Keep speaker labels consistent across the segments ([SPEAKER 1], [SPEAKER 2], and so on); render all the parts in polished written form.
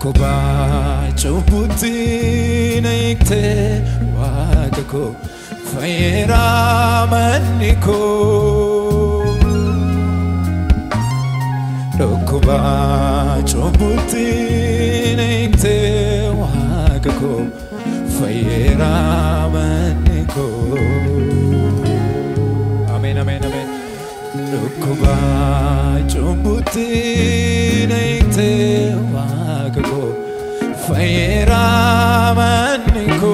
[SPEAKER 1] Rukuba chubuti naikte wagako Fayera maniko Rukuba chubuti naikte wagako Fayera maniko Amen, amen, amen Rukuba chubuti naikte wagako Fayera maniko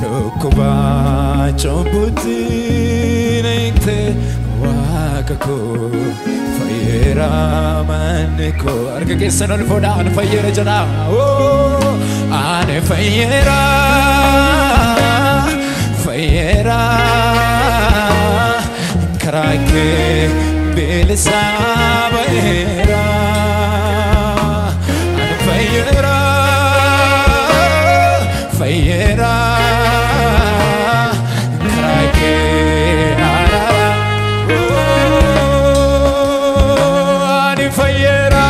[SPEAKER 1] Rukuba chubuti naikte wagako Fayera maniko Arga kesan alfoda an fayera jana Oh ane fayera Fayera Karake Belisa Fayera ane fayera Fayera Karake Fayera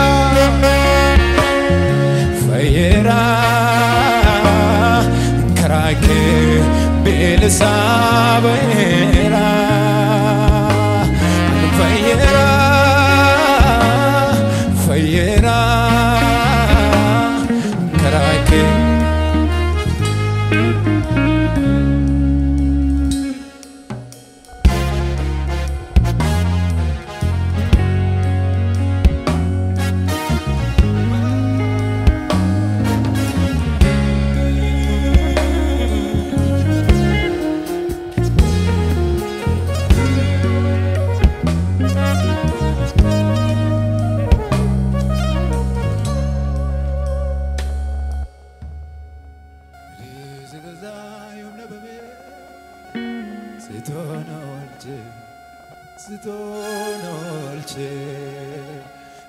[SPEAKER 1] Fayera Karake Belisa Fayera Fayera Fayera Karake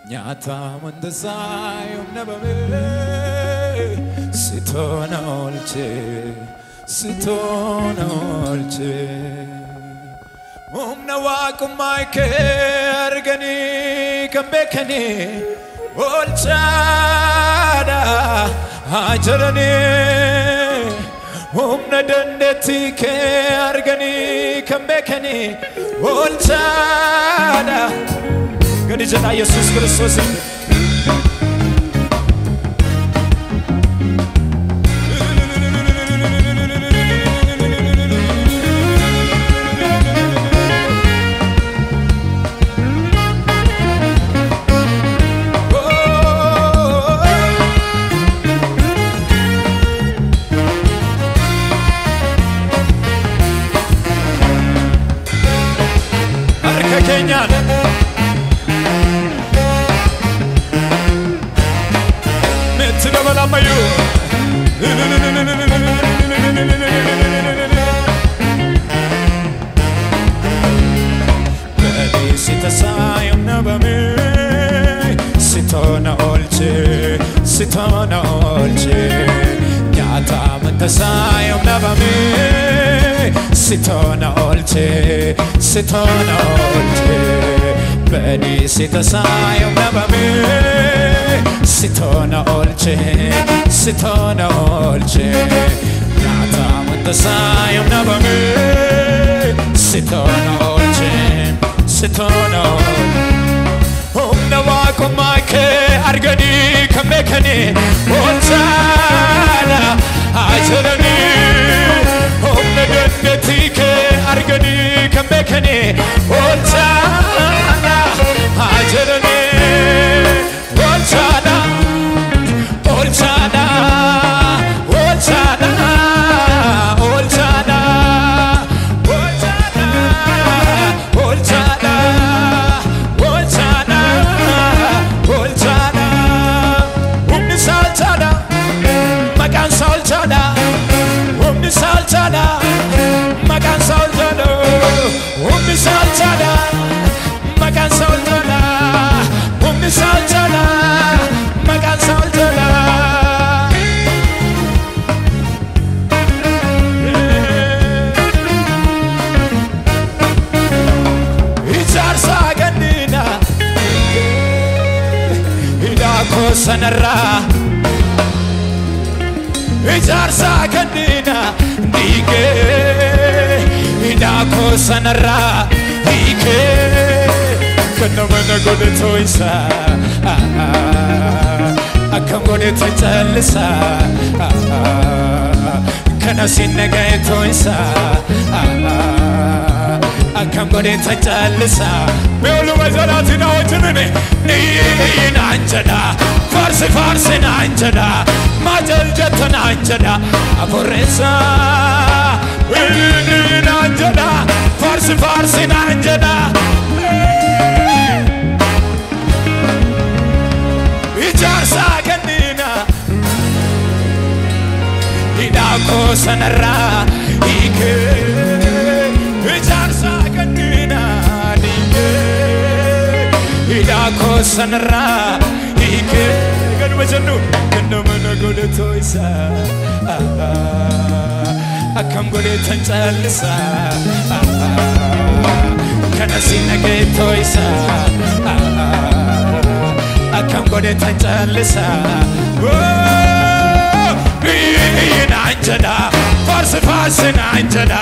[SPEAKER 1] Nyata mandasayum nabame sitonolche sitonolche nawakum maike argani kambekani olchada hajarani nadandeti ke argani kambekani olchada Gadi jana Yesus Kristus Arka Kenya Mayu Badi sitasayum nabame Sitona olche Sitona olche Nyata mantasayum nabame Sitona olche Sitona olche Badi sitasayum nabame Sitona olche, sitona olche Nyata mandasayum nabame Sitona olche, sitona olche nawakum maike argani kambekani olchana ajarani nadandeti ke argani kambekani olchana ajarani olchana Olchana, Olchana, Olchana, Olchana, Olchana, Olchana, Olchana, Salchana, Magan Salchana, Salchana, Magan Salchana, Salchana, Magan Salchana, Salchana, Magan Salchana. sanarra ijarsa kandina dike idako sanarra dike kanamana gode toisa akam gode tchalsa kana sinnaga toisa akam gode tchalsa meulu mazalatina wajnene inanjada farse farse nanjada majal jatna anjada aforesa inanjada farse farse nanjada ijarsa kanina idako sanarra ike ijarsa kanina dike idako sanarra ike ganu majnu ganu mana gode toisa akam gode tanchalsa kana sinage toisa akam gode tanchalsa inanjada farse farse nanjada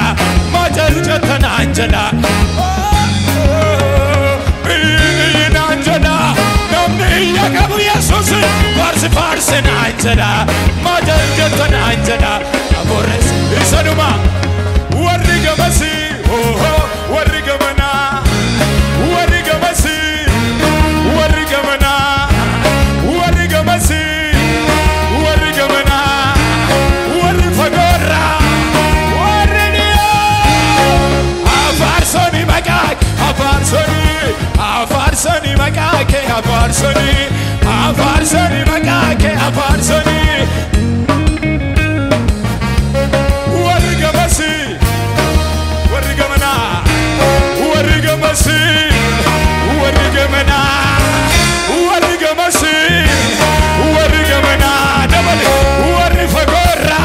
[SPEAKER 1] majal jatna anjada inanjada namni yakabu yesus farse farse nanjada majal jatna anjada abores isanuma warriga masi oh warriga mana warriga masi warriga mana warriga masi warriga mana warri fagora warridio afarsoni magak afarsoni magake afarsoni magake afarsoni warriga masi warriga mana warriga masi warriga mana warriga masi warriga mana double warri fagora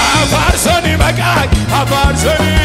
[SPEAKER 1] afarsoni magak afarsoni